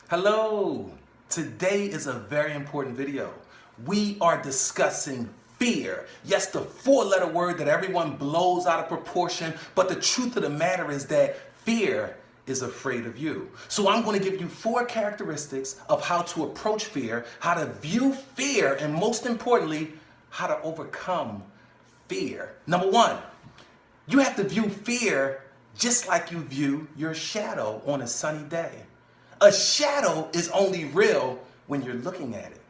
Hello, today is a very important video. We are discussing fear. Yes, the four-letter word that everyone blows out of proportion, but the truth of the matter is that fear is afraid of you. So I'm going to give you 4 characteristics of how to approach fear, how to view fear, and most importantly, how to overcome fear. Number 1, you have to view fear just like you view your shadow on a sunny day. A shadow is only real when you're looking at it.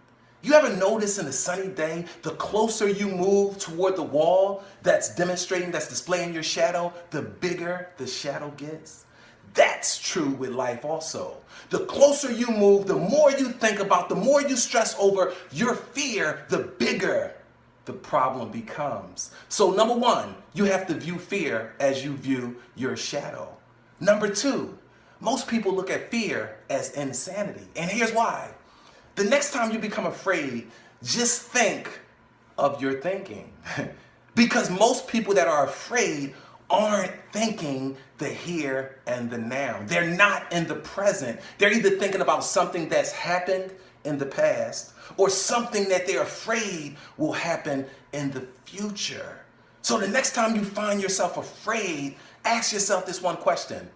You ever notice in a sunny day, the closer you move toward the wall that's displaying your shadow, the bigger the shadow gets? That's true with life also. The closer you move, the more you think about, the more you stress over your fear, the bigger the problem becomes. So number 1, you have to view fear as you view your shadow. Number 2, most people look at fear as insanity. And here's why. The next time you become afraid, just think of your thinking. Because most people that are afraid aren't thinking the here and the now. They're not in the present. They're either thinking about something that's happened in the past or something that they're afraid will happen in the future. So the next time you find yourself afraid, ask yourself this one question.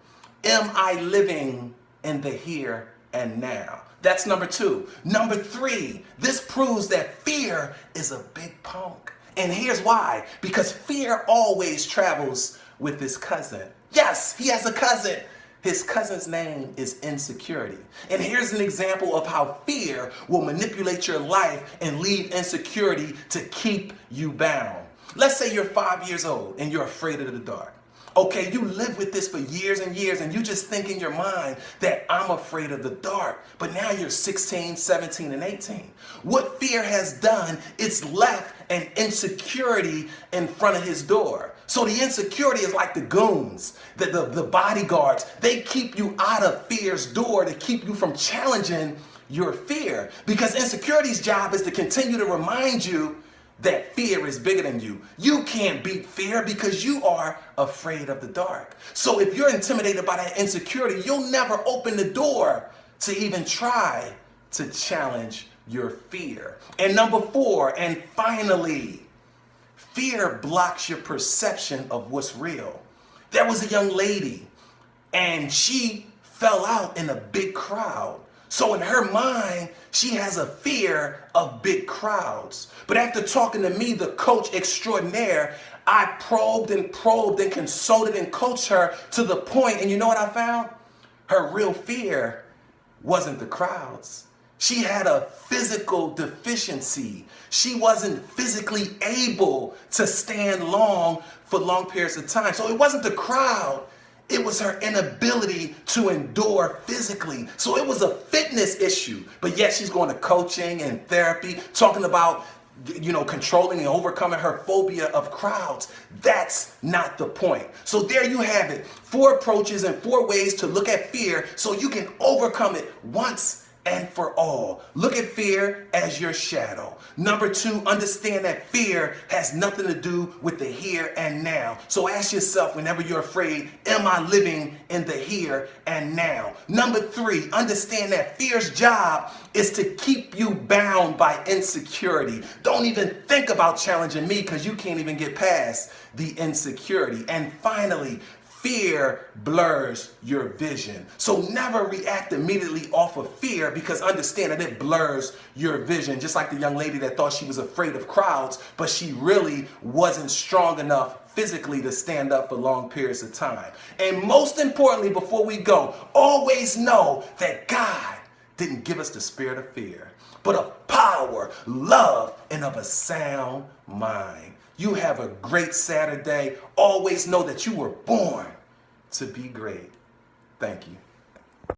Am I living in the here and now? That's number 2. Number 3, this proves that fear is a big punk. And here's why. Because fear always travels with his cousin. Yes, he has a cousin. His cousin's name is insecurity. And here's an example of how fear will manipulate your life and leave insecurity to keep you bound. Let's say you're 5 years old and you're afraid of the dark. Okay, you live with this for years and years and you just think in your mind that I'm afraid of the dark. But now you're 16, 17, and 18. What fear has done, it's left an insecurity in front of his door. So the insecurity is like the goons, the bodyguards. They keep you out of fear's door to keep you from challenging your fear. Because insecurity's job is to continue to remind you that fear is bigger than you. You can't beat fear because you are afraid of the dark. So if you're intimidated by that insecurity, you'll never open the door to even try to challenge your fear. And number 4, and finally, fear blocks your perception of what's real. There was a young lady and she fell out in a big crowd. So in her mind, she has a fear of big crowds. But after talking to me, the coach extraordinaire, I probed and consulted and coached her to the point, and you know what I found? Her real fear wasn't the crowds. She had a physical deficiency. She wasn't physically able to stand for long periods of time. So it wasn't the crowd. It was her inability to endure physically. So it was a fitness issue. But yet she's going to coaching and therapy, talking about, controlling and overcoming her phobia of crowds. That's not the point. So there you have it. 4 approaches and 4 ways to look at fear so you can overcome it once and for all. Look at fear as your shadow. Number 2, understand that fear has nothing to do with the here and now. So ask yourself whenever you're afraid, am I living in the here and now? Number 3, understand that fear's job is to keep you bound by insecurity. Don't even think about challenging me because you can't even get past the insecurity. And finally, fear blurs your vision. So never react immediately off of fear because understand that it blurs your vision. Just like the young lady that thought she was afraid of crowds, but she really wasn't strong enough physically to stand up for long periods of time. And most importantly, before we go, always know that God didn't give us the spirit of fear, but of power, love, and of a sound mind. You have a great Saturday. Always know that you were born to be great. Thank you.